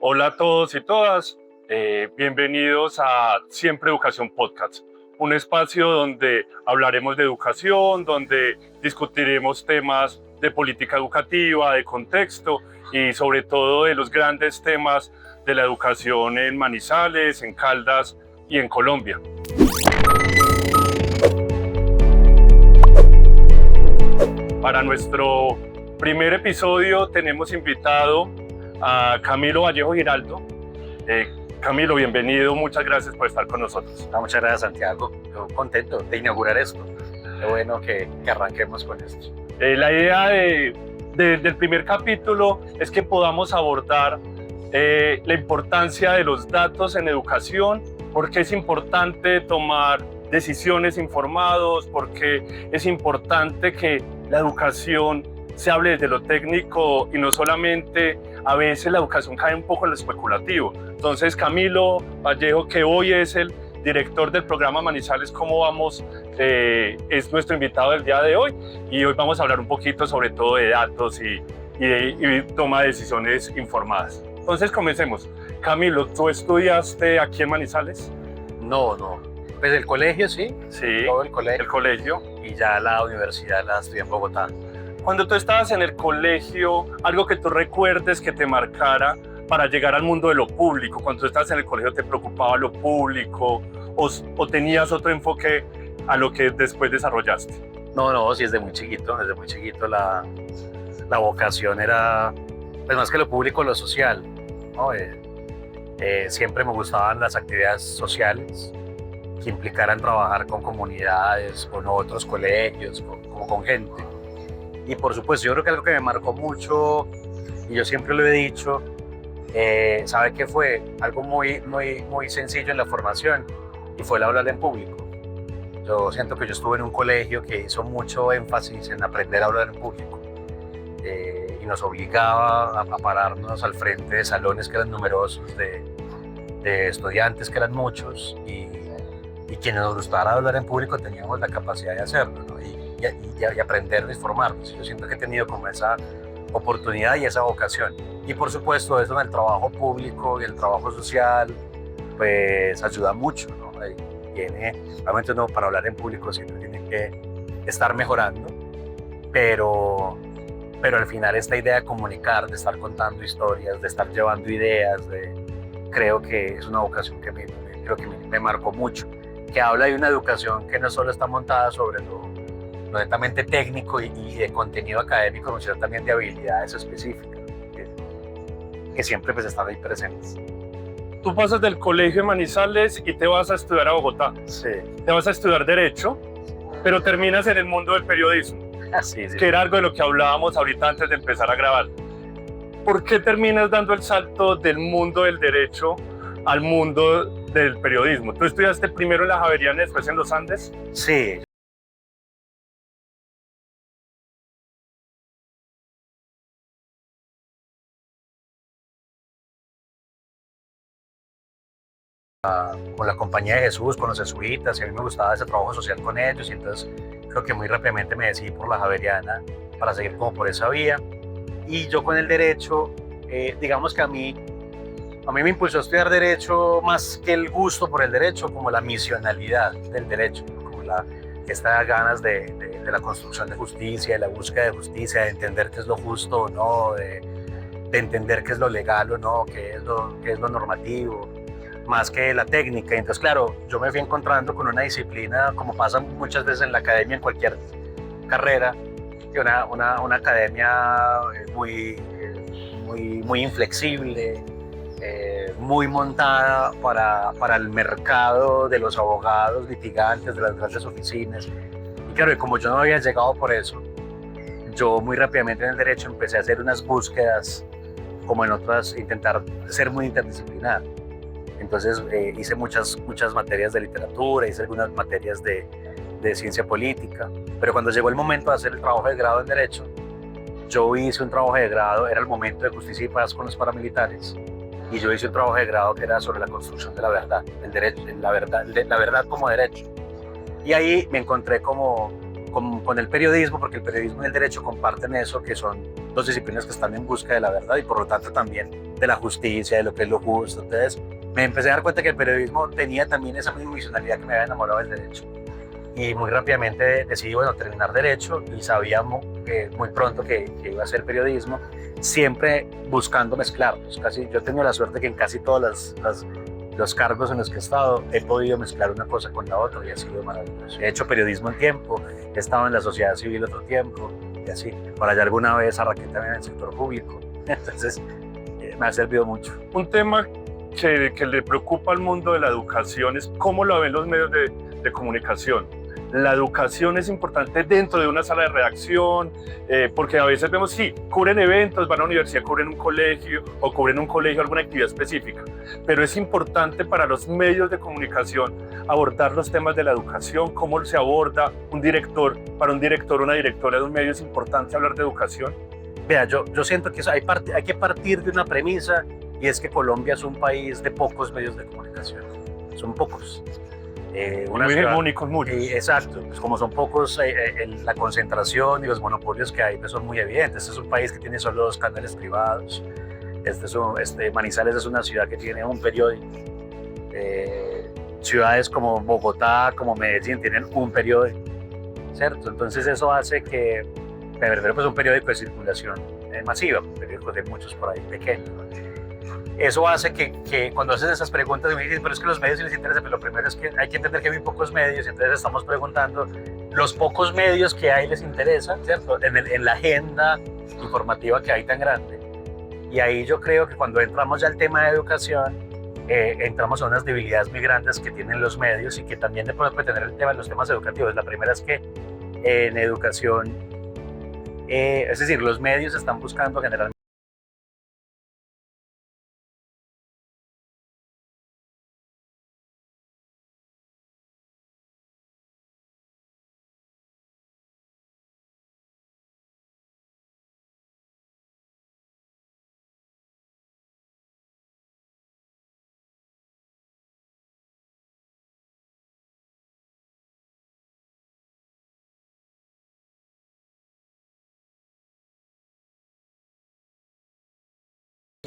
Hola a todos y todas, bienvenidos a Siempre Educación Podcast, un espacio donde hablaremos de educación, donde discutiremos temas de política educativa, de contexto y sobre todo de los grandes temas de la educación en Manizales, en Caldas y en Colombia. Para nuestro primer episodio tenemos invitado a Camilo Vallejo Giraldo. Camilo, bienvenido, muchas gracias por estar con nosotros. Muchas gracias, Santiago. Yo contento de inaugurar esto. Qué bueno que arranquemos con esto. La idea del primer capítulo es que podamos abordar la importancia de los datos en educación, por qué es importante tomar decisiones informados, por qué es importante que la educación se hable desde lo técnico y no solamente, a veces la educación cae un poco en lo especulativo. Entonces, Camilo Vallejo, que hoy es el director del programa Manizales ¿Cómo vamos?, es nuestro invitado del día de hoy, y hoy vamos a hablar un poquito sobre todo de datos y toma de decisiones informadas. Entonces, comencemos. Camilo, ¿tú estudiaste aquí en Manizales? No. Pues el colegio sí. Sí, todo el colegio. Y ya la universidad la estudié en Bogotá. Cuando tú estabas en el colegio, algo que tú recuerdes que te marcara para llegar al mundo de lo público, cuando tú estabas en el colegio, ¿te preocupaba lo público o tenías otro enfoque a lo que después desarrollaste? No, sí, desde muy chiquito la vocación era, pues más que lo público, lo social, ¿no? Siempre me gustaban las actividades sociales que implicaran trabajar con comunidades, con otros colegios, como con gente. Y por supuesto, yo creo que algo que me marcó mucho, y yo siempre lo he dicho, ¿sabe qué fue? Algo muy sencillo en la formación, y fue el hablar en público. Yo siento que yo estuve en un colegio que hizo mucho énfasis en aprender a hablar en público, y nos obligaba a pararnos al frente de salones que eran numerosos, de estudiantes que eran muchos, y quienes nos gustara hablar en público teníamos la capacidad de hacerlo, ¿no? y aprender y formarnos. Yo siento que he tenido como esa oportunidad y esa vocación. Y por supuesto eso en el trabajo público y el trabajo social pues ayuda mucho, ¿no? Realmente uno para hablar en público siempre tiene que estar mejorando, pero al final esta idea de comunicar, de estar contando historias, de estar llevando ideas, creo que es una vocación que creo que me marcó mucho, que habla de una educación que no solo está montada sobre lo netamente técnico y de contenido académico, sino también de habilidades específicas que siempre pues están ahí presentes. Tú pasas del colegio de Manizales y te vas a estudiar a Bogotá. Sí. Te vas a estudiar Derecho, pero terminas en el mundo del periodismo, sí. Que era algo de lo que hablábamos ahorita antes de empezar a grabar. ¿Por qué terminas dando el salto del mundo del Derecho al mundo del periodismo? ¿Tú estudiaste primero en la Javeriana y después en los Andes? Sí. Con la Compañía de Jesús, con los jesuitas, y a mí me gustaba ese trabajo social con ellos, y entonces creo que muy rápidamente me decidí por la Javeriana para seguir como por esa vía. Y yo con el derecho, digamos que a mí me impulsó a estudiar derecho más que el gusto por el derecho, como la misionalidad del derecho, ¿no? Como estas ganas de la construcción de justicia, de la búsqueda de justicia, de entender qué es lo justo o no, de entender qué es lo legal o no, qué es lo normativo, más que la técnica. Entonces, claro, yo me fui encontrando con una disciplina, como pasa muchas veces en la academia, en cualquier carrera, que una academia muy inflexible, muy montada para el mercado de los abogados litigantes, de las grandes oficinas. Y claro, como yo no había llegado por eso, yo muy rápidamente en el derecho empecé a hacer unas búsquedas, como en otras, intentar ser muy interdisciplinar. Entonces hice muchas materias de literatura, hice algunas materias de ciencia política, pero cuando llegó el momento de hacer el trabajo de grado en Derecho, yo hice un trabajo de grado, era el momento de justicia y paz con los paramilitares, y yo hice un trabajo de grado que era sobre la construcción de la verdad, el derecho, la verdad como derecho. Y ahí me encontré con el periodismo, porque el periodismo y el derecho comparten eso, que son dos disciplinas que están en busca de la verdad y por lo tanto también de la justicia, de lo que es lo justo. Entonces me empecé a dar cuenta que el periodismo tenía también esa misma misionalidad que me había enamorado del derecho. Y muy rápidamente decidí, bueno, terminar derecho y sabíamos muy pronto que iba a hacer periodismo, siempre buscando mezclarlos. Yo he tenido la suerte que en casi todos los cargos en los que he estado he podido mezclar una cosa con la otra y ha sido maravilloso. He hecho periodismo un tiempo, he estado en la sociedad civil otro tiempo y así. Por allá alguna vez arranqué también en el sector público. Entonces me ha servido mucho. Un tema que le preocupa al mundo de la educación es cómo lo ven los medios de comunicación. La educación es importante dentro de una sala de redacción, porque a veces vemos, sí, cubren eventos, van a la universidad, cubren un colegio o cubren un colegio alguna actividad específica, pero es importante para los medios de comunicación abordar los temas de la educación, cómo se aborda un director, para un director o una directora de un medio es importante hablar de educación. Vea, yo siento que hay que partir de una premisa y es que Colombia es un país de pocos medios de comunicación, son pocos. Muy hegemónicos, muchos. Exacto, pues como son pocos, la concentración y los monopolios que hay pues son muy evidentes. Este es un país que tiene solo 2 canales privados. Manizales es una ciudad que tiene un periódico. Ciudades como Bogotá, como Medellín tienen un periódico, ¿cierto? Entonces eso hace que, primero pues un periódico de circulación masiva, periódicos de muchos por ahí pequeños, ¿no? Eso hace que cuando haces esas preguntas y me dicen, pero es que los medios sí les interesa, pero lo primero es que hay que entender que hay muy pocos medios, entonces estamos preguntando, los pocos medios que hay les interesa, ¿cierto? En la agenda informativa que hay tan grande. Y ahí yo creo que cuando entramos ya al tema de educación, entramos a unas debilidades muy grandes que tienen los medios y que también de pronto puede tener el tema de los temas educativos. La primera es que en educación, es decir, los medios están buscando generalmente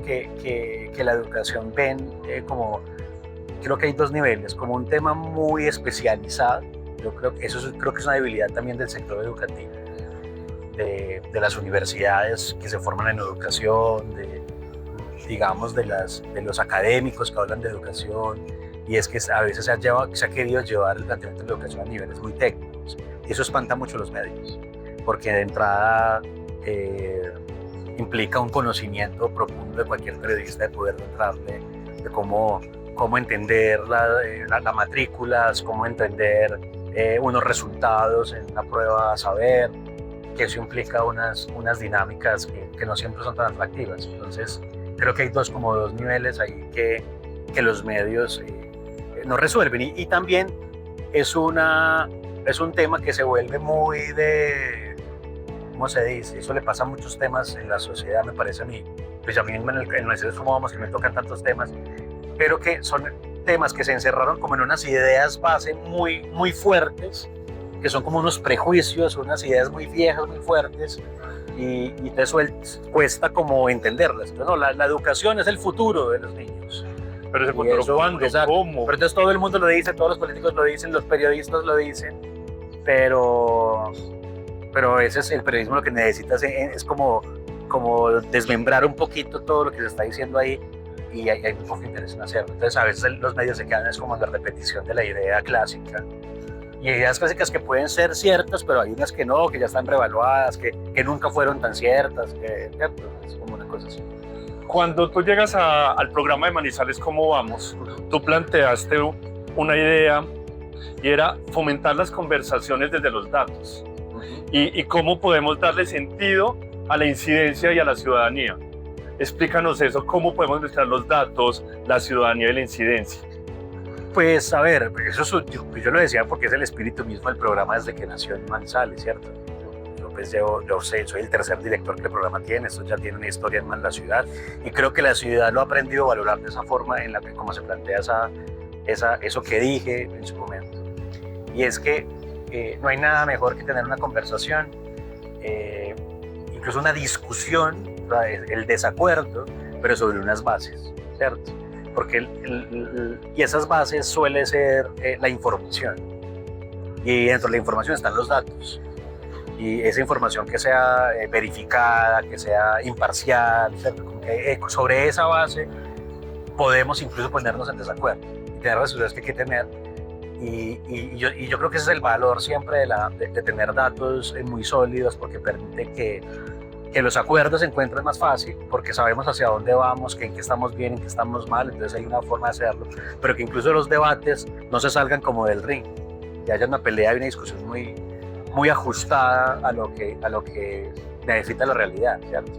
que la educación ven como, creo que hay 2 niveles, como un tema muy especializado. Yo creo que creo que es una debilidad también del sector educativo, de las universidades que se forman en educación, digamos de los académicos que hablan de educación, y es que a veces se ha querido llevar el planteamiento de la educación a niveles muy técnicos, y eso espanta mucho a los medios, porque de entrada implica un conocimiento profundo de cualquier periodista de poder entrarle, de cómo entender las matrículas, cómo entender unos resultados en una prueba a saber, que eso implica unas dinámicas que no siempre son tan atractivas. Entonces creo que hay dos niveles ahí que los medios no resuelven, y también es un tema que se vuelve muy ¿cómo se dice? Eso le pasa a muchos temas en la sociedad, me parece a mí. Pues a mí en el Seres como vamos, que me tocan tantos temas, pero que son temas que se encerraron como en unas ideas base muy, muy fuertes, que son como unos prejuicios, unas ideas muy viejas, muy fuertes, y eso cuesta como entenderlas. Entonces, no, la educación es el futuro de los niños. Pero ese futuro, ¿cuándo? ¿Cómo? Pero entonces todo el mundo lo dice, todos los políticos lo dicen, los periodistas lo dicen, pero ese es el periodismo, lo que necesita es como desmembrar un poquito todo lo que se está diciendo ahí, y hay un poco de interés en hacerlo. Entonces a veces los medios se quedan como en la repetición de la idea clásica, y ideas clásicas que pueden ser ciertas, pero hay unas que no, que ya están revaluadas, que nunca fueron tan ciertas, es como una cosa así. Cuando tú llegas al programa de Manizales ¿Cómo vamos?, tú planteaste una idea y era fomentar las conversaciones desde los datos y cómo podemos darle sentido a la incidencia y a la ciudadanía. Explícanos eso, cómo podemos mezclar los datos, la ciudadanía y la incidencia. Pues a ver, yo lo decía porque es el espíritu mismo del programa desde que nació en Manizales, ¿cierto? Yo soy el tercer director que el programa tiene, esto ya tiene una historia en la ciudad, y creo que la ciudad lo ha aprendido a valorar de esa forma en la que como se plantea eso que dije en su momento. Y es que no hay nada mejor que tener una conversación, incluso una discusión, o sea, el desacuerdo, pero sobre unas bases, ¿cierto? Porque y esas bases suele ser la información. Y dentro de la información están los datos. Y esa información que sea verificada, que sea imparcial, ¿cierto? Como que, sobre esa base podemos incluso ponernos en desacuerdo y tener las discusiones que hay que tener. Y yo creo que ese es el valor siempre de tener datos muy sólidos, porque permite que los acuerdos se encuentren más fácil, porque sabemos hacia dónde vamos, que en qué estamos bien, en qué estamos mal, entonces hay una forma de hacerlo, pero que incluso los debates no se salgan como del ring, que haya una pelea y una discusión muy ajustada a lo que necesita la realidad, ¿cierto?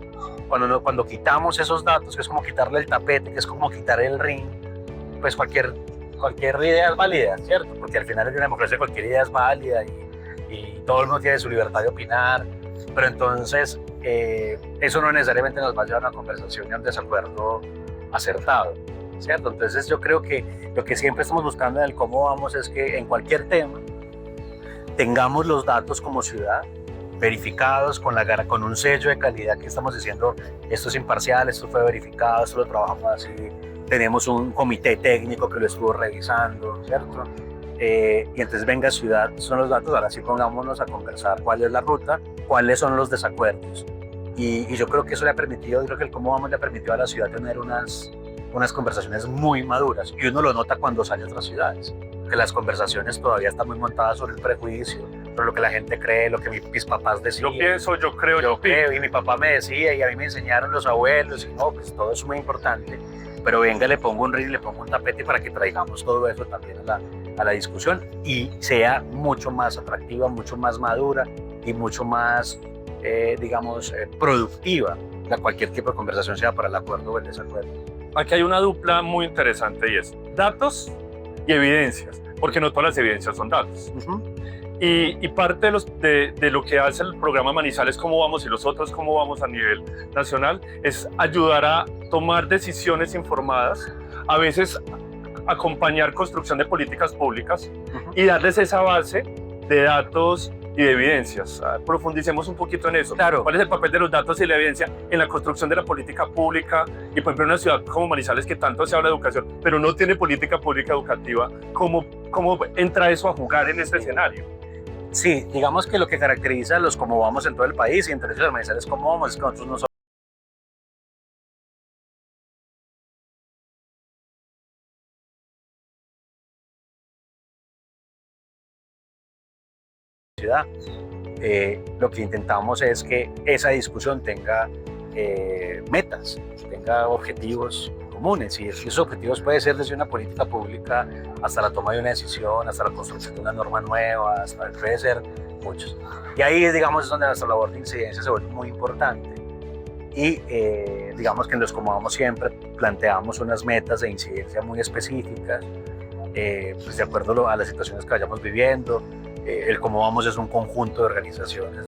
Cuando quitamos esos datos, que es como quitarle el tapete, que es como quitar el ring, pues cualquier idea es válida, ¿cierto? Porque al final en una democracia cualquier idea es válida y todo el mundo tiene su libertad de opinar, pero entonces eso no necesariamente nos va a llevar a una conversación y a un desacuerdo acertado, ¿cierto? Entonces yo creo que lo que siempre estamos buscando en el cómo vamos es que en cualquier tema tengamos los datos como ciudad verificados con un sello de calidad, que estamos diciendo esto es imparcial, esto fue verificado, esto lo trabajamos así, tenemos un comité técnico que lo estuvo revisando, ¿cierto? Y entonces venga ciudad, son los datos, ahora sí pongámonos a conversar cuál es la ruta, cuáles son los desacuerdos. Y yo creo que eso le ha permitido, creo que el cómo vamos le ha permitido a la ciudad tener unas conversaciones muy maduras, y uno lo nota cuando sale a otras ciudades, que las conversaciones todavía están muy montadas sobre el prejuicio, sobre lo que la gente cree, lo que mis papás decían. Yo pienso, yo creo, y mi papá me decía, y a mí me enseñaron los abuelos, y no, pues todo eso es muy importante, pero venga, le pongo un ring, le pongo un tapete para que traigamos todo eso también a la discusión y sea mucho más atractiva, mucho más madura y mucho más, productiva cualquier tipo de conversación, sea para el acuerdo o el desacuerdo. Aquí hay una dupla muy interesante, y es datos y evidencias, porque no todas las evidencias son datos. Y parte de lo que hace el programa Manizales Cómo Vamos y los otros Cómo Vamos a nivel nacional es ayudar a tomar decisiones informadas, a veces acompañar construcción de políticas públicas y darles esa base de datos y de evidencias. Profundicemos un poquito en eso. Claro. ¿Cuál es el papel de los datos y la evidencia en la construcción de la política pública? Y por ejemplo, en una ciudad como Manizales, que tanto se habla de educación, pero no tiene política pública educativa, ¿cómo entra eso a jugar en este escenario? Sí, digamos que lo que caracteriza a los Cómo Vamos en todo el país, y entre ellos Manizales Cómo Vamos, es que nosotros no somos ciudad. Lo que intentamos es que esa discusión tenga metas, tenga objetivos comunes, y esos objetivos pueden ser desde una política pública hasta la toma de una decisión, hasta la construcción de una norma nueva, puede ser muchos. Y ahí, digamos, es donde nuestra labor de incidencia se vuelve muy importante. Y digamos que en los Cómo Vamos siempre planteamos unas metas de incidencia muy específicas, pues de acuerdo a las situaciones que vayamos viviendo. El Cómo Vamos es un conjunto de organizaciones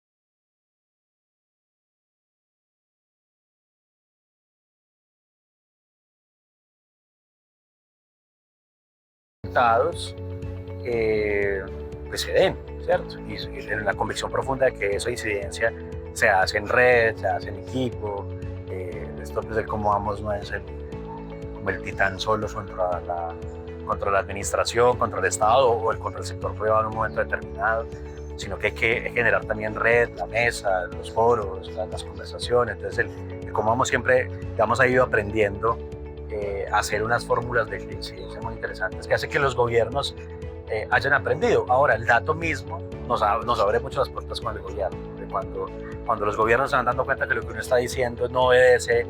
pues se den, ¿cierto? Y en la convicción profunda de que esa incidencia se hace en red, se hace en equipo. Esto pues el Cómo Vamos no es como el titán solo contra la administración, contra el Estado o contra el sector privado en un momento determinado, sino que hay que generar también red, la mesa, los foros, las conversaciones. Entonces el Cómo Vamos siempre, digamos, ha ido aprendiendo a hacer unas fórmulas de incidencia muy interesantes que hace que los gobiernos hayan aprendido. Ahora, el dato mismo nos abre mucho las puertas con el gobierno, porque cuando los gobiernos se van dando cuenta que lo que uno está diciendo no obedece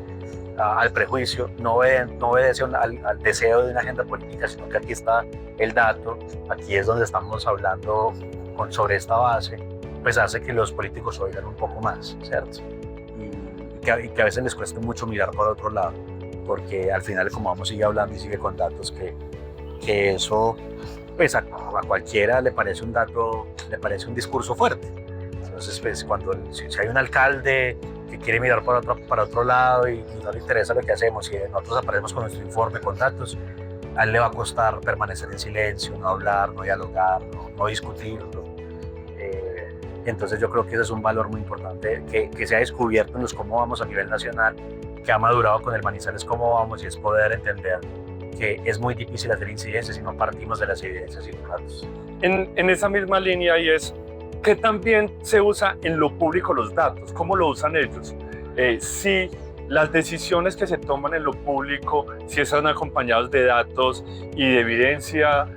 al prejuicio, no obedece al deseo de una agenda política, sino que aquí está el dato, aquí es donde estamos hablando sobre esta base, pues hace que los políticos oigan un poco más, ¿cierto? Y que a veces les cueste mucho mirar por otro lado, porque al final, como vamos, sigue hablando y sigue con datos, que eso pues a cualquiera le parece un dato, le parece un discurso fuerte. Entonces, pues si hay un alcalde que quiere mirar para otro lado y no le interesa lo que hacemos, y nosotros aparecemos con nuestro informe, con datos, a él le va a costar permanecer en silencio, no hablar, no dialogar, no discutirlo. Entonces yo creo que ese es un valor muy importante que se ha descubierto en los cómo vamos a nivel nacional, que ha madurado con el Manizales cómo vamos, y es poder entender que es muy difícil hacer incidencias si no partimos de las evidencias y los datos. En esa misma línea, y es que también se usa en lo público los datos, ¿cómo lo usan ellos? Si las decisiones que se toman en lo público, si están acompañadas de datos y de evidencia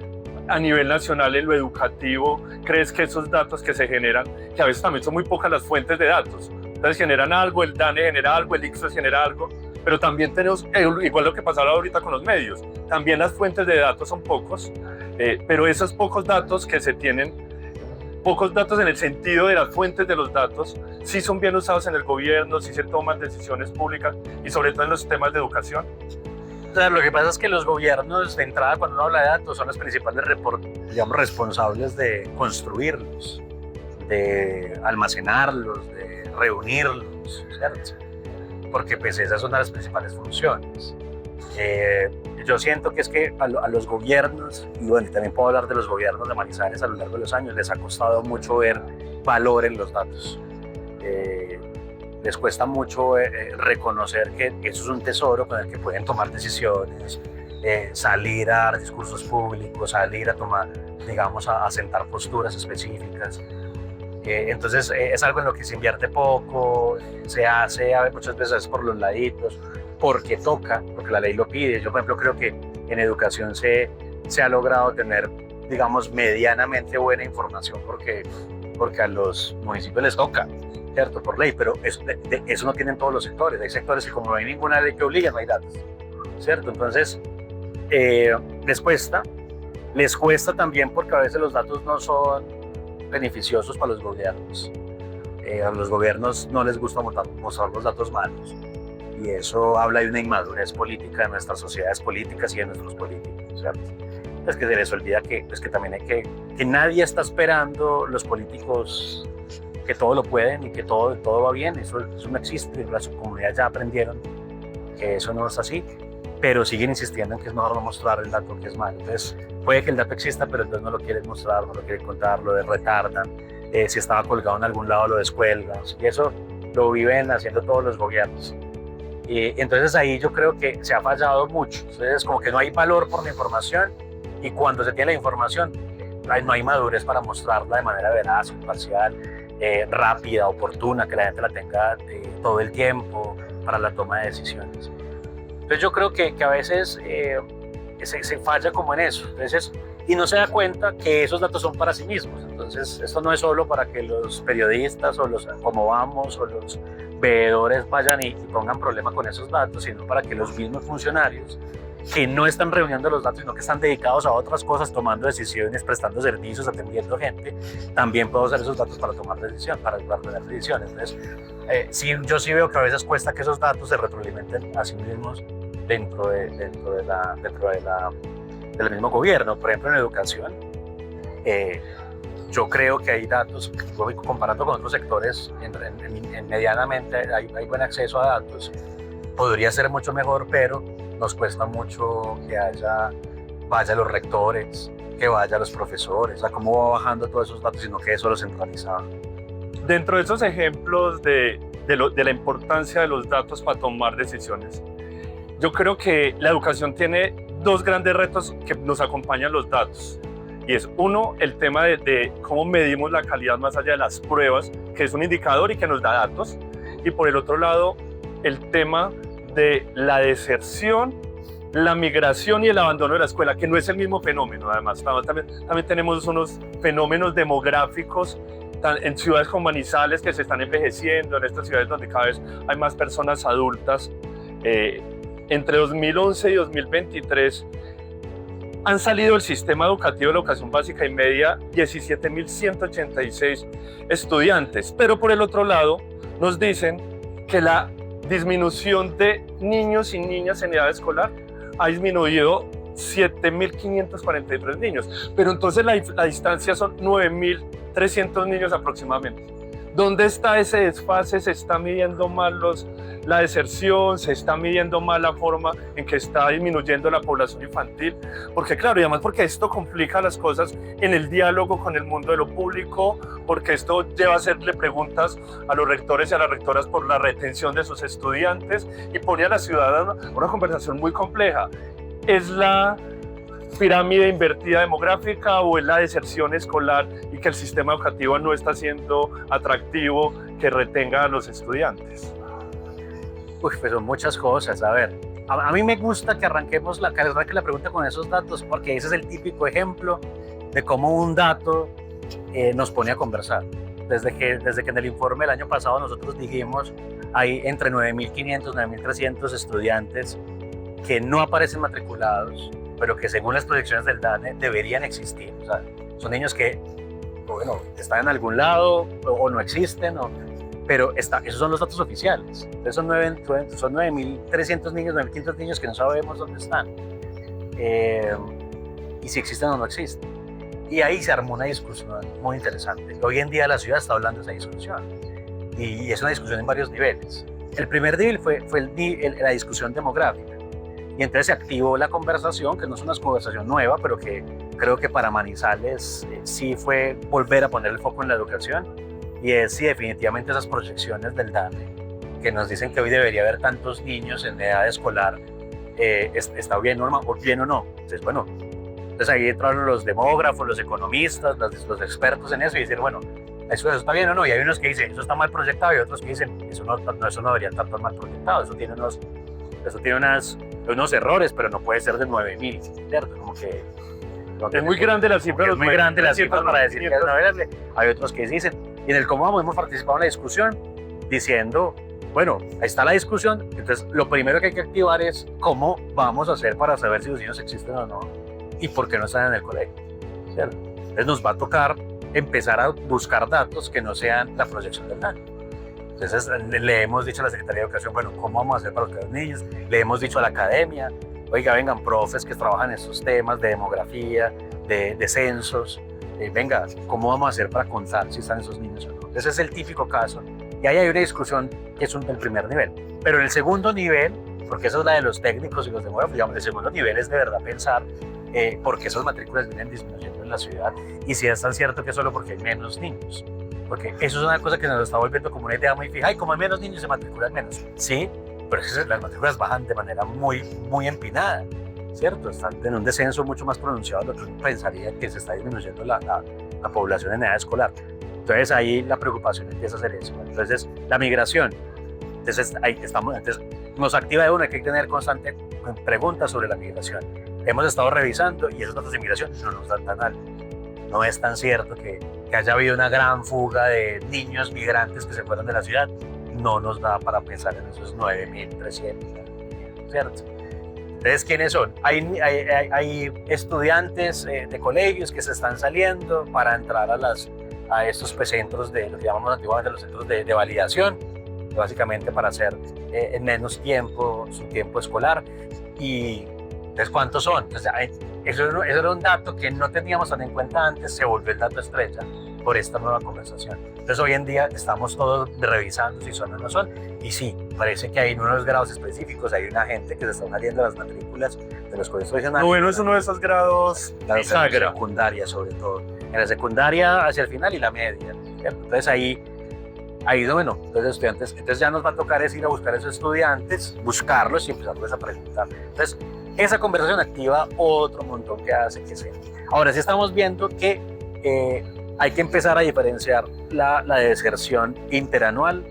a nivel nacional en lo educativo, ¿crees que esos datos que se generan, que a veces también son muy pocas las fuentes de datos, entonces generan algo, el DANE genera algo, el ICFES genera algo, pero también tenemos, igual lo que pasaba ahorita con los medios, también las fuentes de datos son pocos, pero esos pocos datos que se tienen, pocos datos en el sentido de las fuentes de los datos, sí son bien usados en el gobierno, sí se toman decisiones públicas y sobre todo en los temas de educación? O sea, lo que pasa es que los gobiernos, de entrada, cuando uno habla de datos, son los principales responsables de construirlos, de almacenarlos, de reunirlos, ¿cierto? Porque pues esa es una de las principales funciones. Yo siento que es que a los gobiernos, y bueno, también puedo hablar de los gobiernos de Manizales a lo largo de los años, les ha costado mucho ver valor en los datos. Les cuesta mucho reconocer que eso es un tesoro con el que pueden tomar decisiones, salir a dar discursos públicos, salir a tomar, digamos, a sentar posturas específicas. Entonces es algo en lo que se invierte poco, se hace muchas veces por los laditos, porque toca, porque la ley lo pide. Yo, por ejemplo, creo que en educación se ha logrado tener, digamos, medianamente buena información porque a los municipios les toca, ¿cierto? Por ley, pero eso no tienen todos los sectores. Hay sectores que como no hay ninguna ley que obligue, no hay datos, ¿cierto? Entonces, les cuesta también porque a veces los datos no son beneficiosos para los gobiernos. A los gobiernos no les gusta mostrar los datos malos, y eso habla de una inmadurez política de nuestras sociedades políticas y de nuestros políticos, ¿cierto? Es que se les olvida que también hay que nadie está esperando, los políticos, que todo lo pueden y que todo va bien. Eso no existe. Las comunidades ya aprendieron que eso no es así, pero siguen insistiendo en que es mejor no mostrar el dato que es malo. Entonces puede que el dato exista, pero entonces no lo quieren mostrar, no lo quieren contar, lo retardan. Si estaba colgado en algún lado lo descuelgan, y eso lo viven haciendo todos los gobiernos. Entonces ahí yo creo que se ha fallado mucho. Entonces como que no hay valor por la información, y cuando se tiene la información no hay madurez para mostrarla de manera veraz, imparcial, rápida, oportuna, que la gente la tenga todo el tiempo para la toma de decisiones. Entonces yo creo que a veces se falla como en eso. Entonces, y no se da cuenta que esos datos son para sí mismos. Entonces esto no es solo para que los periodistas o los como vamos o los veedores vayan y pongan problema con esos datos, sino para que los mismos funcionarios que no están reuniendo los datos, sino que están dedicados a otras cosas, tomando decisiones, prestando servicios, atendiendo gente, también puedo usar esos datos para tomar decisiones, para tener decisiones. Entonces, yo sí veo que a veces cuesta que esos datos se retroalimenten a sí mismos dentro del mismo gobierno. Por ejemplo, en educación, yo creo que hay datos, comparando con otros sectores, medianamente hay buen acceso a datos. Podría ser mucho mejor, pero nos cuesta mucho que vayan los rectores, que vayan los profesores, a cómo va bajando todos esos datos, sino que eso lo centralizaba. Dentro de esos ejemplos de la importancia de los datos para tomar decisiones, yo creo que la educación tiene dos grandes retos que nos acompañan los datos. Y es uno, el tema de cómo medimos la calidad más allá de las pruebas, que es un indicador y que nos da datos. Y por el otro lado, el tema de la deserción, la migración y el abandono de la escuela, que no es el mismo fenómeno. Además, también tenemos unos fenómenos demográficos en ciudades como Manizales que se están envejeciendo, en estas ciudades donde cada vez hay más personas adultas. Entre 2011 y 2023 han salido del sistema educativo de la educación básica y media 17.186 estudiantes, pero por el otro lado nos dicen que la disminución de niños y niñas en edad escolar ha disminuido 7.543 niños, pero entonces la distancia son 9.300 niños aproximadamente. ¿Dónde está ese desfase? Se está midiendo mal la deserción, se está midiendo mal la forma en que está disminuyendo la población infantil, porque claro, y además porque esto complica las cosas en el diálogo con el mundo de lo público, porque esto lleva a hacerle preguntas a los rectores y a las rectoras por la retención de sus estudiantes y pone a la ciudadana una conversación muy compleja. ¿Es la pirámide invertida demográfica o es la deserción escolar y que el sistema educativo no está siendo atractivo que retenga a los estudiantes? Uy, pues son muchas cosas. A ver, a mí me gusta que arranquemos que arranque la pregunta con esos datos, porque ese es el típico ejemplo de cómo un dato nos pone a conversar. Desde que en el informe del año pasado nosotros dijimos hay entre 9.500 y 9.300 estudiantes que no aparecen matriculados, pero que según las proyecciones del DANE deberían existir. O sea, son niños que, bueno, están en algún lado o no existen, pero esos son los datos oficiales. Entonces son 9.300 niños, 9.500 niños que no sabemos dónde están. Y si existen o no existen. Y ahí se armó una discusión muy interesante. Hoy en día la ciudad está hablando de esa discusión. Y es una discusión en varios niveles. El primer nivel fue la discusión demográfica. Y entonces se activó la conversación, que no es una conversación nueva, pero que creo que para Manizales sí fue volver a poner el foco en la educación. Y es si definitivamente esas proyecciones del DANE, que nos dicen que hoy debería haber tantos niños en edad escolar, está bien, Norma, o bien o no. Entonces, bueno, entonces ahí entraron los demógrafos, los economistas, los expertos en eso y decir, bueno, eso está bien o no. Y hay unos que dicen, eso está mal proyectado, y otros que dicen, eso no debería estar tan mal proyectado, eso tiene unos errores, pero no puede ser de 9.000, ¿cierto? Como que es muy grande la cifra. Es muy grande la cifra para decir que es novedad. Hay otros que dicen, y en el cómo vamos, hemos participado en la discusión diciendo, bueno, ahí está la discusión, entonces lo primero que hay que activar es cómo vamos a hacer para saber si los niños existen o no y por qué no están en el colegio, ¿cierto? Entonces nos va a tocar empezar a buscar datos que no sean la proyección del daño. Entonces le hemos dicho a la Secretaría de Educación, bueno, ¿cómo vamos a hacer para los niños? Le hemos dicho a la academia, oiga, vengan profes que trabajan en estos temas de demografía, de censos, venga, ¿cómo vamos a hacer para contar si están esos niños o no? Ese es el típico caso. Y ahí hay una discusión que es el primer nivel. Pero en el segundo nivel, porque esa es la de los técnicos y los demógrafos, digamos, el segundo nivel es de verdad pensar por qué esas matrículas vienen disminuyendo en la ciudad y si es tan cierto que solo porque hay menos niños. Porque eso es una cosa que nos está volviendo como una idea muy fija. Ay, como hay menos niños, se matriculan menos. Sí, pero es que las matrículas bajan de manera muy, muy empinada, ¿cierto? Están en un descenso mucho más pronunciado de lo que uno pensaría que se está disminuyendo la población en edad escolar. Entonces ahí la preocupación empieza a ser eso. Entonces la migración, entonces ahí estamos, entonces nos activa de uno, hay que tener constante preguntas sobre la migración. Hemos estado revisando y esos datos de migración no nos dan tan alto. No es tan cierto que haya habido una gran fuga de niños migrantes que se fueron de la ciudad. No nos da para pensar en esos 9.300, ¿cierto? Entonces, ¿quiénes son? Hay estudiantes de colegios que se están saliendo para entrar a estos centros de lo que llamamos antiguamente los centros de validación, básicamente para hacer en menos tiempo su tiempo escolar. Y entonces, ¿cuántos son? Entonces, eso era un dato que no teníamos tan en cuenta antes, se volvió el dato estrella por esta nueva conversación. Entonces hoy en día estamos todos revisando si son o no son, y sí, parece que hay unos grados específicos, hay una gente que se está saliendo de las matrículas de los colegios tradicionales. Bueno, es uno de esos grados bisagra. Secundaria sobre todo, en la secundaria hacia el final y la media, ¿cierto? Entonces ahí bueno, entonces estudiantes, entonces ya nos va a tocar es ir a buscar a esos estudiantes, buscarlos y empezarles a preguntar. Entonces esa conversación activa otro montón que hace que sea. Ahora sí estamos viendo que hay que empezar a diferenciar la deserción interanual,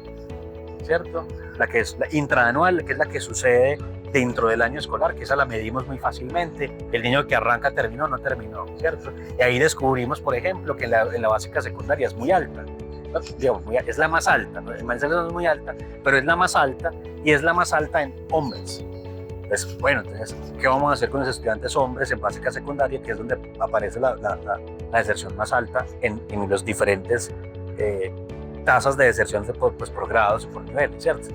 ¿cierto? La que es la intraanual, que es la que sucede dentro del año escolar, que esa la medimos muy fácilmente. El niño que arranca terminó o no terminó, ¿cierto? Y ahí descubrimos, por ejemplo, que en la básica secundaria es muy alta. Digamos, es la más alta, ¿no? En Manizales no es muy alta, pero es la más alta y es la más alta en hombres. Entonces, bueno, entonces, ¿qué vamos a hacer con los estudiantes hombres en básica secundaria, que es donde aparece la deserción más alta en los diferentes tasas de deserción por grados y por niveles, ¿cierto?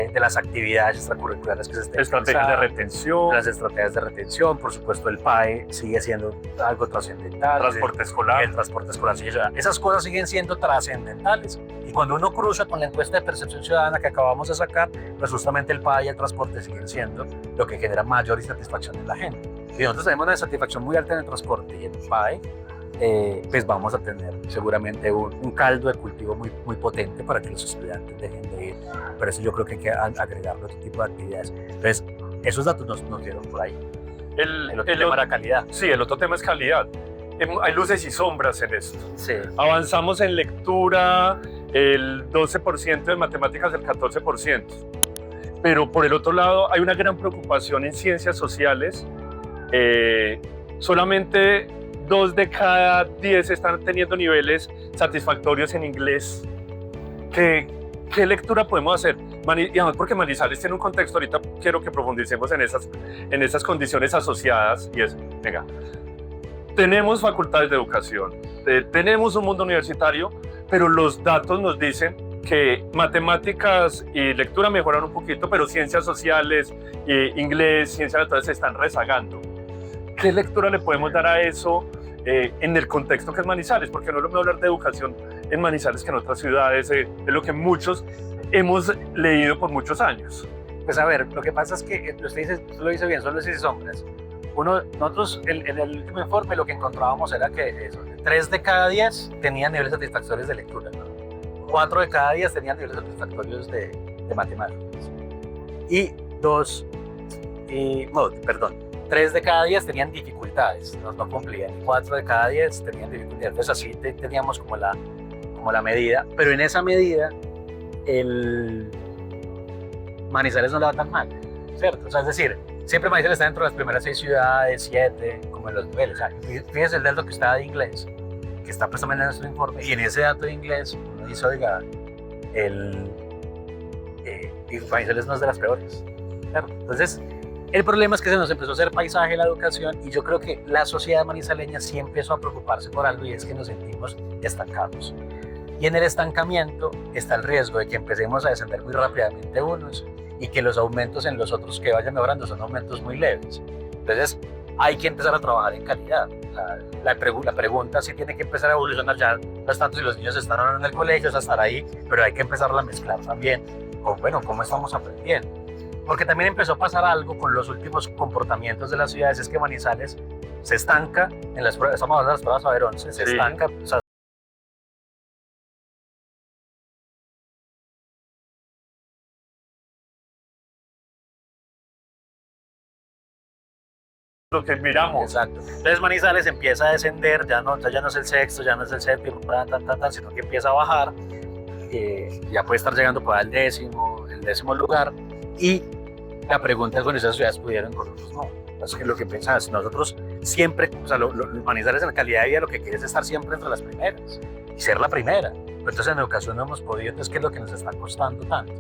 de las actividades extracurriculares que se estén Estrategias de retención, las estrategias de retención, por supuesto el PAE sigue siendo algo trascendental. transporte escolar. El transporte escolar, sí, esas cosas siguen siendo trascendentales. Y cuando uno cruza con la encuesta de percepción ciudadana que acabamos de sacar, pues justamente el PAE y el transporte siguen siendo lo que genera mayor insatisfacción en la gente. Si nosotros tenemos una satisfacción muy alta en el transporte y en el PAE, pues vamos a tener seguramente un caldo de cultivo muy potente para que los estudiantes dejen de ir. Por eso yo creo que hay que agregarle otro tipo de actividades. Entonces, esos datos nos dieron por ahí. El otro tema era calidad. Sí, el otro tema es calidad. Hay luces y sombras en esto. Sí. Avanzamos en lectura el 12%, en matemáticas el 14%. Pero por el otro lado hay una gran preocupación en ciencias sociales. Solamente 2 de cada 10 están teniendo niveles satisfactorios en inglés. ¿Qué lectura podemos hacer? Y además porque Manizales tiene un contexto, ahorita quiero que profundicemos en esas condiciones asociadas, y es, venga, tenemos facultades de educación, tenemos un mundo universitario, pero los datos nos dicen que matemáticas y lectura mejoran un poquito, pero ciencias sociales, inglés, ciencias naturales se están rezagando. ¿Qué lectura le podemos dar a eso en el contexto que es Manizales? Porque no es lo mismo hablar de educación en Manizales que en otras ciudades, es lo que muchos hemos leído por muchos años. Pues a ver, lo que pasa es que usted lo dice bien, son luces y sombras. Nosotros en el último informe lo que encontrábamos era que 3 de cada 10 tenían niveles satisfactorios de lectura, 4 de cada 10 tenían niveles satisfactorios de matemáticas y 3 de cada 10 tenían dificultades, no cumplían, 4 de cada 10 tenían dificultades. Entonces así teníamos como la medida, pero en esa medida el Manizales no le va tan mal, ¿cierto? O sea, es decir, siempre Manizales está dentro de las primeras 6 ciudades, 7, como en los niveles. O sea, fíjese el dato que está de inglés, que está pues también en nuestro informe, y en ese dato de inglés uno dice, oiga, Manizales no es de las peores, ¿cierto? Entonces, el problema es que se nos empezó a hacer paisaje la educación y yo creo que la sociedad manizaleña sí empezó a preocuparse por algo y es que nos sentimos estancados. Y en el estancamiento está el riesgo de que empecemos a descender muy rápidamente unos y que los aumentos en los otros que vayan mejorando son aumentos muy leves. Entonces hay que empezar a trabajar en calidad. La pregunta sí tiene que empezar a evolucionar, ya no es tanto si los niños están o no en el colegio, es estar ahí, pero hay que empezar a mezclar también con, bueno, cómo estamos aprendiendo. Porque también empezó a pasar algo con los últimos comportamientos de las ciudades, es que Manizales se estanca en las pruebas, estamos hablando de las pruebas Saber 11, se estanca, o sea, Lo que miramos. exacto. Entonces Manizales empieza a descender, ya no es el sexto, ya no es el séptimo, sino que empieza a bajar, ya puede estar llegando para el décimo lugar, y la pregunta es, bueno, esas ciudades pudieron, nosotros no. Es que lo que pensás, nosotros siempre, o sea, los Manizales en la calidad de vida lo que quiere es estar siempre entre las primeras y ser la primera. Pero entonces en educación no hemos podido, entonces ¿qué es lo que nos está costando tanto?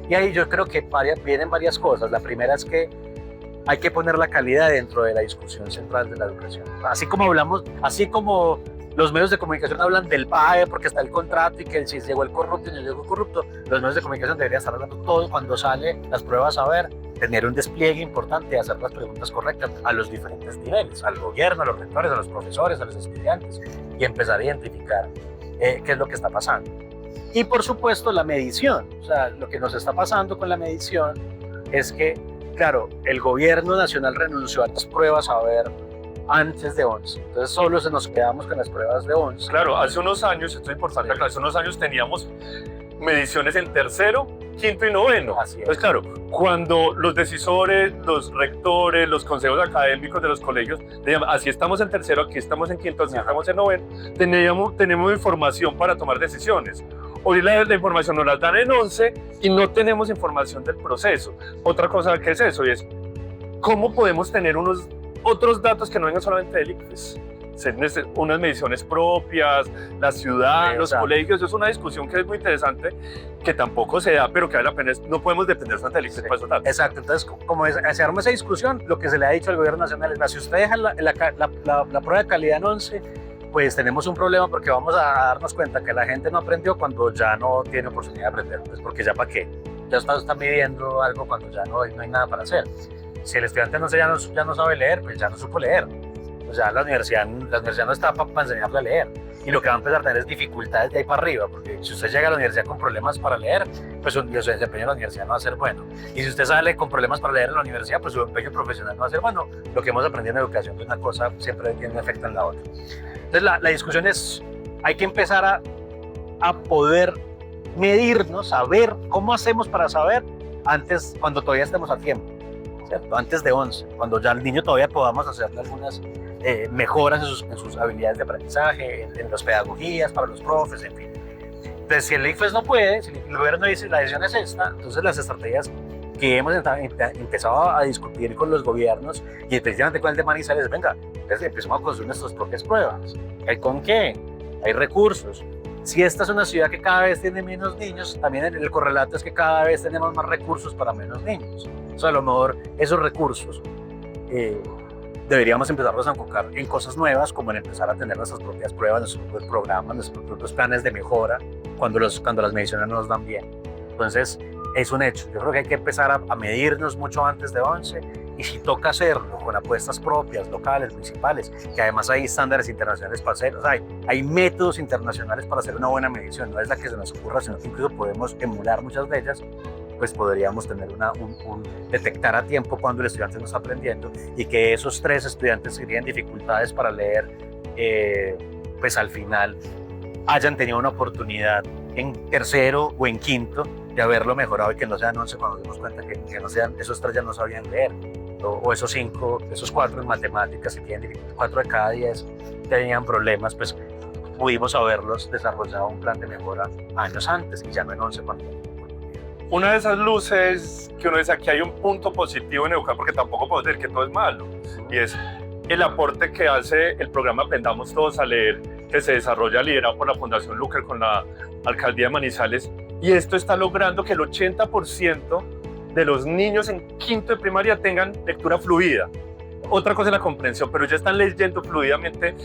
Y ahí yo creo que vienen varias cosas. La primera es que hay que poner la calidad dentro de la discusión central de la educación. Así como los medios de comunicación hablan del PAE porque está el contrato y que si llegó el corrupto y no llegó el corrupto, los medios de comunicación deberían estar hablando todo cuando sale las pruebas a ver, tener un despliegue importante, hacer las preguntas correctas a los diferentes niveles, al gobierno, a los rectores, a los profesores, a los estudiantes, y empezar a identificar qué es lo que está pasando. Y por supuesto la medición, o sea, lo que nos está pasando con la medición es que, claro, el gobierno nacional renunció a las pruebas a ver antes de 11, entonces solo nos quedamos con las pruebas de 11. Claro, hace unos años, esto es importante, sí. Hace unos años teníamos mediciones en tercero, quinto y noveno. Así es. Entonces, claro, cuando los decisores, los rectores, los consejos académicos de los colegios, así estamos en tercero, aquí estamos en quinto, así estamos en noveno, tenemos información para tomar decisiones. Hoy la información nos la dan en 11 y no tenemos información del proceso. Otra cosa que es eso, y es cómo podemos tener otros datos que no vengan solamente del ICFES, unas mediciones propias, la ciudad, sí, los colegios. Es una discusión que es muy interesante, que tampoco se da, pero que vale la pena. No podemos depender solamente del ICFES para esos datos. Exacto, entonces como se arma esa discusión, lo que se le ha dicho al gobierno nacional es, si usted deja la prueba de calidad en 11, pues tenemos un problema porque vamos a darnos cuenta que la gente no aprendió cuando ya no tiene oportunidad de aprender, pues porque ya para qué. está midiendo algo cuando ya no hay nada para hacer. Si el estudiante ya no sabe leer, pues ya no supo leer. O sea, la universidad no está para enseñarle a leer. Y lo que va a empezar a tener es dificultades de ahí para arriba, porque si usted llega a la universidad con problemas para leer, pues su desempeño en la universidad no va a ser bueno. Y si usted sale con problemas para leer en la universidad, pues su desempeño profesional no va a ser bueno. Lo que hemos aprendido en educación, pues una cosa siempre tiene un efecto en la otra. Entonces la discusión es, hay que empezar a poder medirnos, saber cómo hacemos para saber antes, cuando todavía estemos a tiempo, ¿cierto? Antes de 11, cuando ya el niño todavía podamos hacerle algunas mejoras en sus habilidades de aprendizaje, en las pedagogías, para los profes, en fin. Entonces, si el ICFES no puede, si el gobierno dice la decisión es esta, entonces las estrategias que hemos empezado a discutir con los gobiernos y especialmente con el de Manizales, venga, entonces empezamos a construir nuestras propias pruebas. ¿Hay con qué? Hay recursos. Si esta es una ciudad que cada vez tiene menos niños, también el correlato es que cada vez tenemos más recursos para menos niños. O sea, a lo mejor esos recursos deberíamos empezarlos a enfocar en cosas nuevas, como en empezar a tener nuestras propias pruebas, nuestros propios programas, nuestros propios planes de mejora cuando las mediciones no nos dan bien. Entonces, es un hecho. Yo creo que hay que empezar a medirnos mucho antes de 11 y si toca hacerlo con apuestas propias, locales, municipales, que además hay estándares internacionales para hacerlo, o sea, hay métodos internacionales para hacer una buena medición, no es la que se nos ocurra, sino que incluso podemos emular muchas de ellas, pues podríamos tener detectar a tiempo cuando el estudiante no está aprendiendo y que esos 3 estudiantes que tienen dificultades para leer, pues al final hayan tenido una oportunidad en tercero o en quinto de haberlo mejorado y que no sean 11 cuando nos dimos cuenta que no sean, esos 3 ya no sabían leer, o esos 5, esos 4 en matemáticas, si tienen dificultades, 4 de cada 10 tenían problemas, pues pudimos haberlos desarrollado un plan de mejora años antes y ya no en 11 cuando. Una de esas luces que uno dice, aquí hay un punto positivo en educar, porque tampoco puedo decir que todo es malo, y es el aporte que hace el programa Aprendamos Todos a Leer, que se desarrolla liderado por la Fundación Luker con la Alcaldía de Manizales, y esto está logrando que el 80% de los niños en quinto de primaria tengan lectura fluida. Otra cosa es la comprensión, pero ya están leyendo fluidamente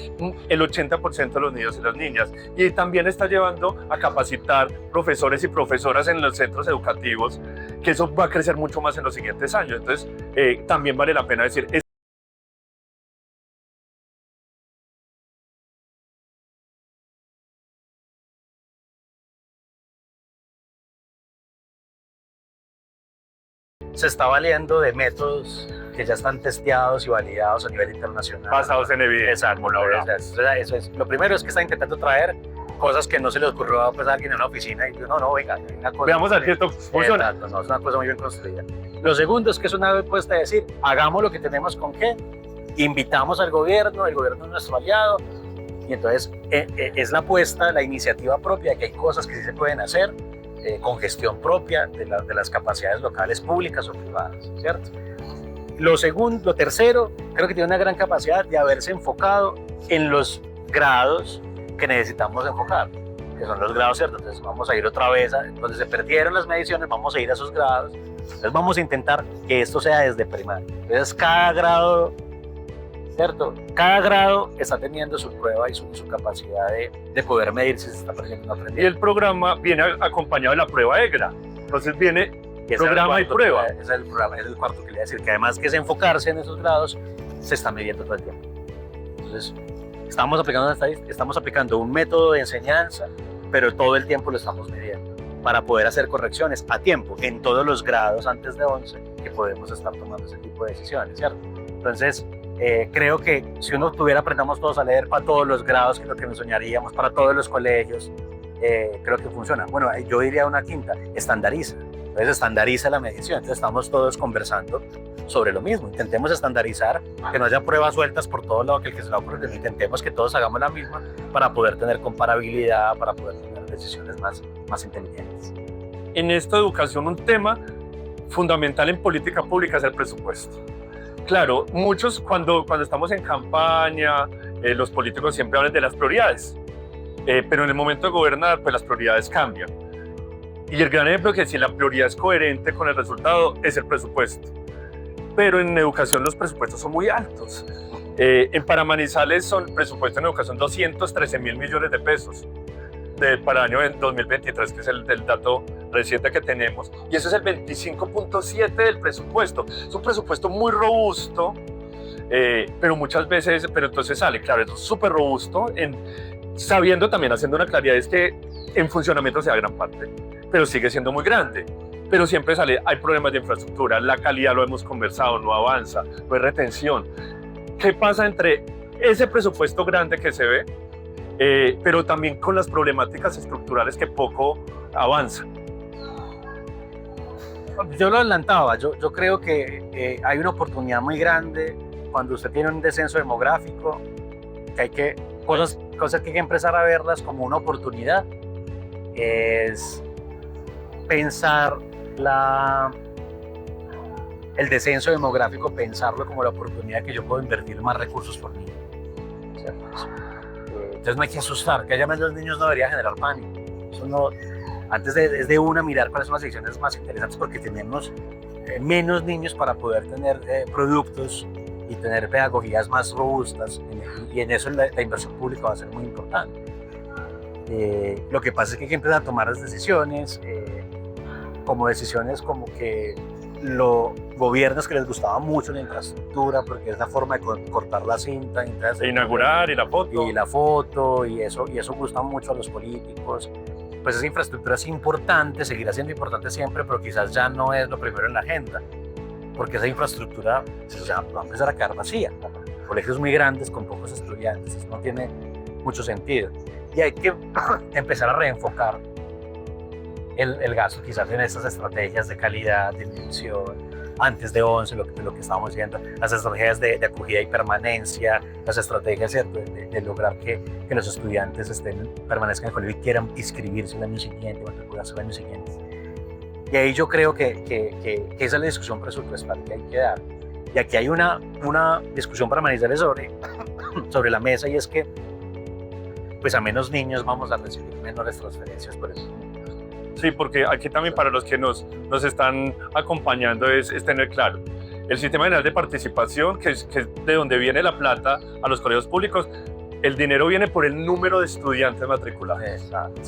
el 80% de los niños y las niñas. Y también está llevando a capacitar profesores y profesoras en los centros educativos, que eso va a crecer mucho más en los siguientes años. Entonces, también vale la pena decir... Se está valiendo de métodos que ya están testeados y validados a nivel internacional. Basados en evidencia. Exacto. Eso es. Lo primero es que está intentando traer cosas que no se le ocurrió pues, a alguien en una oficina y no, venga, hay una cosa. Veamos a si esto funciona. Exacto, no, es una cosa muy bien construida. Lo segundo es que es una apuesta de decir, hagamos lo que tenemos con qué, invitamos al gobierno, el gobierno es nuestro aliado, y entonces es la apuesta, la iniciativa propia, que hay cosas que sí se pueden hacer, con gestión propia de las capacidades locales públicas o privadas, ¿cierto? Lo tercero, creo que tiene una gran capacidad de haberse enfocado en los grados que necesitamos enfocar, que son los grados, ¿cierto? Entonces vamos a ir otra vez a donde se perdieron las mediciones, vamos a ir a esos grados, entonces vamos a intentar que esto sea desde primaria. Entonces cada grado, ¿cierto? Cada grado está teniendo su prueba y su capacidad de poder medir si se está aprendiendo o no aprendiendo. Y el programa viene acompañado de la prueba EGRA. Entonces viene programa y prueba. Ese es el programa, es el cuarto que le voy a decir, que además que es enfocarse en esos grados, se está midiendo todo el tiempo. Entonces, estamos aplicando un método de enseñanza, pero todo el tiempo lo estamos midiendo para poder hacer correcciones a tiempo en todos los grados antes de 11 que podemos estar tomando ese tipo de decisiones, ¿cierto? Entonces, creo que si uno Aprendamos Todos a Leer para todos los grados, que es lo que nos soñaríamos, para todos los colegios, creo que funciona. Bueno, yo diría una quinta, estandariza. Entonces estandariza la medición, entonces estamos todos conversando sobre lo mismo. Intentemos estandarizar, que no haya pruebas sueltas por todo lado, que el que se le ocurra, que intentemos que todos hagamos la misma para poder tener comparabilidad, para poder tener decisiones más inteligentes. En esta educación un tema fundamental en política pública es el presupuesto. Claro, muchos cuando estamos en campaña, los políticos siempre hablan de las prioridades, pero en el momento de gobernar, pues las prioridades cambian. Y el gran ejemplo es que si la prioridad es coherente con el resultado es el presupuesto. Pero en educación los presupuestos son muy altos. En Manizales son presupuesto en educación 213.000 millones de pesos. para el año 2023, que es el dato reciente que tenemos, y eso es el 25.7 del presupuesto. Es un presupuesto muy robusto, pero muchas veces, pero entonces sale, claro, es súper robusto, sabiendo también, haciendo una claridad, es que en funcionamiento sea gran parte, pero sigue siendo muy grande. Pero siempre sale, hay problemas de infraestructura, la calidad lo hemos conversado, no avanza, no hay retención. ¿Qué pasa entre ese presupuesto grande que se ve, pero también con las problemáticas estructurales que poco avanzan? Yo lo adelantaba, yo creo que hay una oportunidad muy grande cuando usted tiene un descenso demográfico, que cosas que hay que empezar a verlas como una oportunidad, es pensar el descenso demográfico, pensarlo como la oportunidad que yo puedo invertir más recursos por niño. Entonces no hay que asustar, que haya menos niños no debería generar pánico. Eso no, antes de una mirar cuáles son las secciones más interesantes, porque tenemos menos niños para poder tener productos y tener pedagogías más robustas, y en eso la inversión pública va a ser muy importante. Lo que pasa es que hay que empezar a tomar las decisiones, como que los gobiernos que les gustaba mucho la infraestructura, porque es la forma de cortar la cinta, de inaugurar, y la foto, y eso gusta mucho a los políticos. Pues esa infraestructura es importante, seguirá siendo importante siempre, pero quizás ya no es lo primero en la agenda, porque esa infraestructura va a empezar a quedar vacía. Colegios muy grandes con pocos estudiantes, eso no tiene mucho sentido. Y hay que empezar a reenfocar el gasto quizás en estas estrategias de calidad, de inversión, antes de 11, lo que estábamos viendo, las estrategias de acogida y permanencia, las estrategias de lograr que los estudiantes permanezcan en el colegio y quieran inscribirse el año siguiente, matricularse el año siguiente. Y ahí yo creo que esa es la discusión presupuestal que hay que dar. Y aquí hay una discusión para analizar sobre la mesa, y es que pues a menos niños vamos a recibir menores transferencias por eso. Sí, porque aquí también para los que nos están acompañando es tener claro, el Sistema General de Participación, que es de donde viene la plata a los colegios públicos, el dinero viene por el número de estudiantes matriculados. Exacto.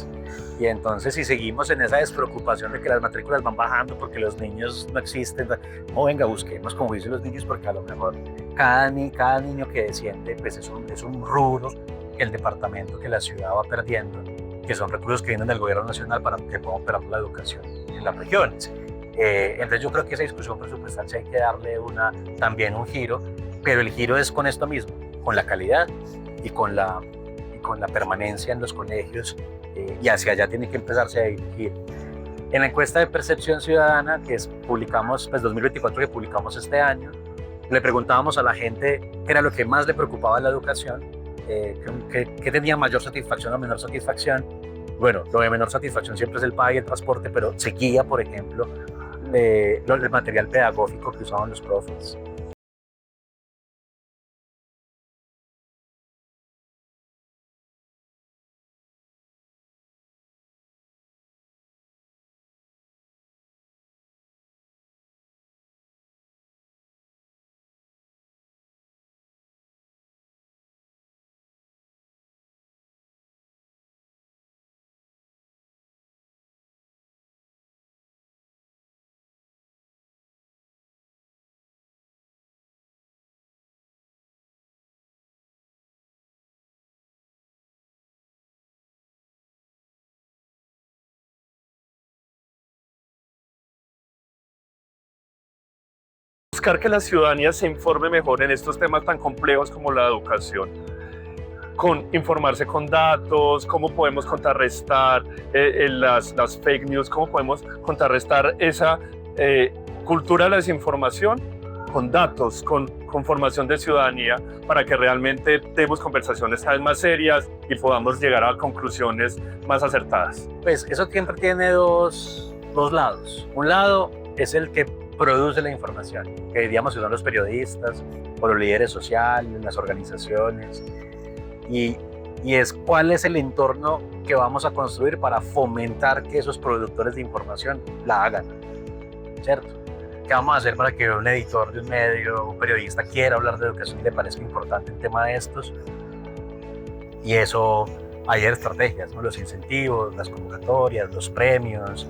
Y entonces si seguimos en esa despreocupación de que las matrículas van bajando porque los niños no existen, no, venga, busquemos como dicen los niños, porque a lo mejor cada niño que desciende pues es un rubro que el departamento, que la ciudad va perdiendo, que son recursos que vienen del gobierno nacional para que pueda operar la educación en las regiones. Entonces yo creo que esa discusión presupuestal sí hay que darle también un giro, pero el giro es con esto mismo, con la calidad y con la permanencia en los colegios, y hacia allá tiene que empezarse a dirigir. En la encuesta de percepción ciudadana que publicamos, 2024, que publicamos este año, le preguntábamos a la gente qué era lo que más le preocupaba de la educación, qué tenía mayor satisfacción o menor satisfacción. Bueno, lo de menor satisfacción siempre es el pago y el transporte, pero seguía, por ejemplo, el material pedagógico que usaban los profes. Buscar que la ciudadanía se informe mejor en estos temas tan complejos como la educación, con informarse con datos, cómo podemos contrarrestar las fake news, cómo podemos contrarrestar esa cultura de la desinformación con datos, con formación de ciudadanía, para que realmente demos conversaciones cada vez más serias y podamos llegar a conclusiones más acertadas. Pues eso siempre tiene dos lados. Un lado es el que produce la información, que diríamos que son los periodistas o los líderes sociales, las organizaciones, y es cuál es el entorno que vamos a construir para fomentar que esos productores de información la hagan, ¿cierto? ¿Qué vamos a hacer para que un editor de un medio, un periodista quiera hablar de educación y le parezca importante un tema de estos? Y eso hay estrategias, ¿no? Los incentivos, las convocatorias, los premios,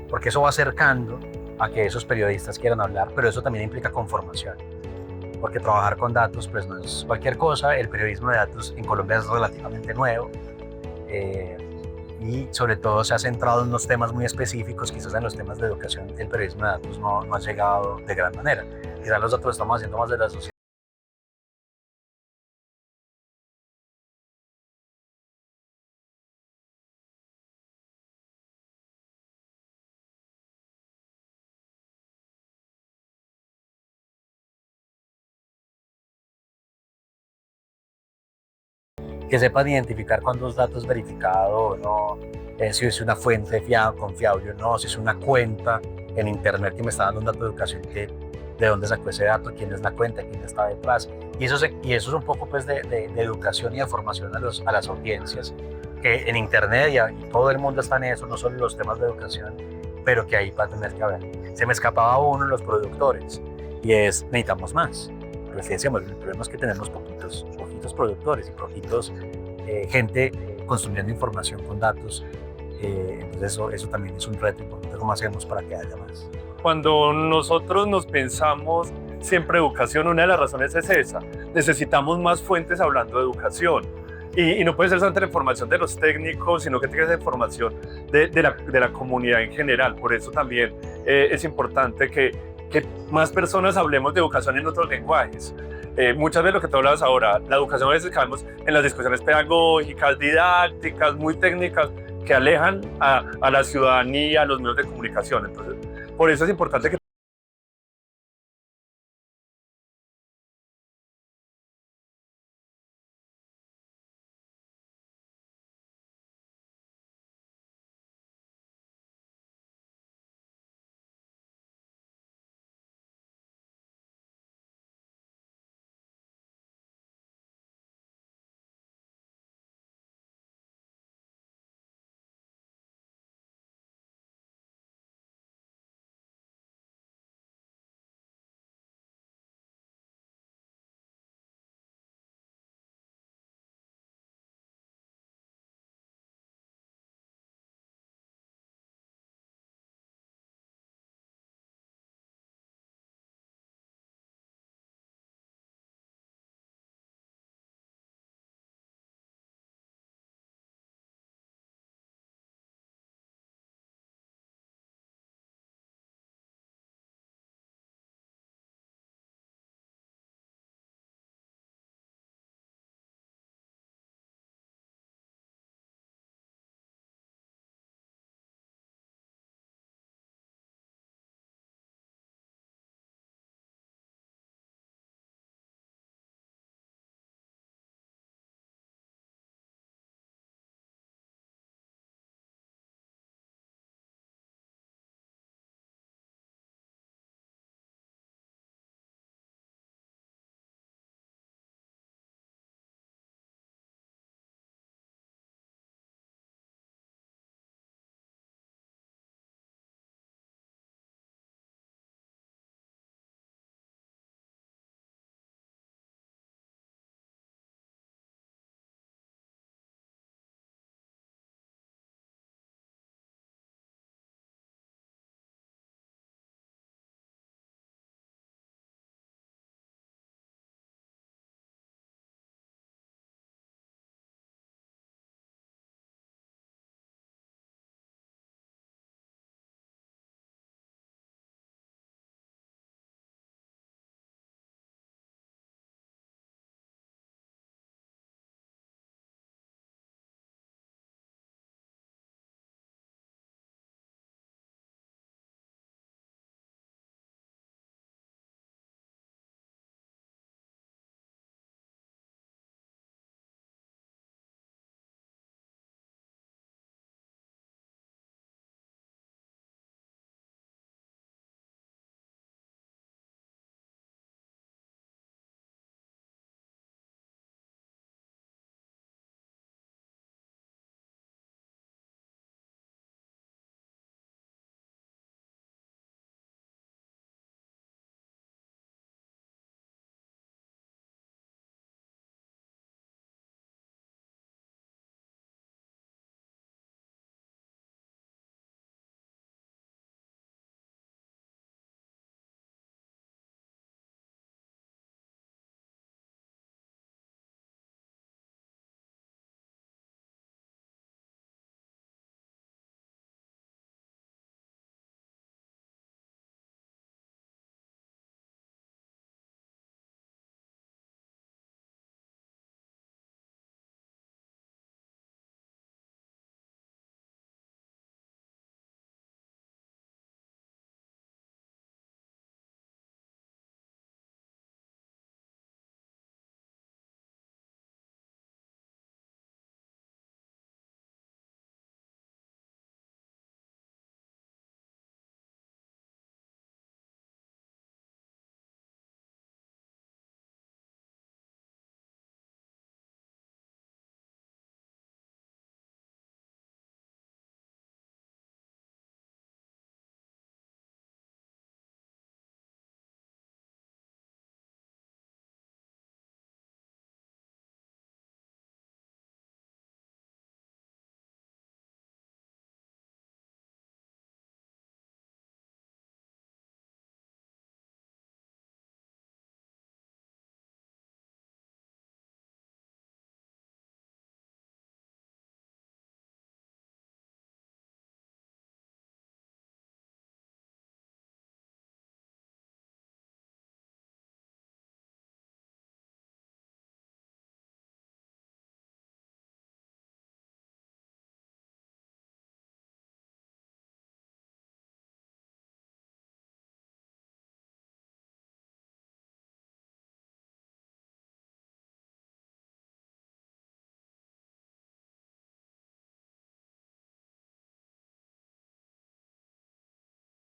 porque eso va acercando a que esos periodistas quieran hablar, pero eso también implica conformación, porque trabajar con datos pues no es cualquier cosa, el periodismo de datos en Colombia es relativamente nuevo, eh, y sobre todo se ha centrado en unos temas muy específicos, quizás en los temas de educación el periodismo de datos no ha llegado de gran manera, quizás los datos estamos haciendo más de la sociedad. Que sepan identificar cuando es datos verificado o no, si es una fuente confiable o no, si es una cuenta en internet que me está dando un dato de educación, de dónde sacó ese dato, quién es la cuenta, quién está detrás. Y eso es un poco pues de educación y de formación a las audiencias, que en internet y todo el mundo está en eso, no solo los temas de educación, pero que ahí va a tener que haber. Se me escapaba uno, los productores, y es, necesitamos más. Pero sí decíamos, el problema es que tenemos poquitos productores y poquitos gente consumiendo información con datos. Entonces eso también es un reto importante. ¿Cómo hacemos para que haya más? Cuando nosotros nos pensamos siempre educación, una de las razones es esa. Necesitamos más fuentes hablando de educación. Y no puede ser solamente la información de los técnicos, sino que tiene que ser información de la comunidad en general. Por eso también es importante que más personas hablemos de educación en otros lenguajes. Muchas veces lo que tú hablabas ahora, la educación a veces caemos en las discusiones pedagógicas, didácticas, muy técnicas, que alejan a la ciudadanía, a los medios de comunicación. Entonces, por eso es importante que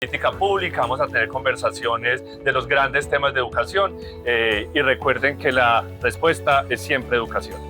política pública, vamos a tener conversaciones de los grandes temas de educación y recuerden que la respuesta es siempre educación.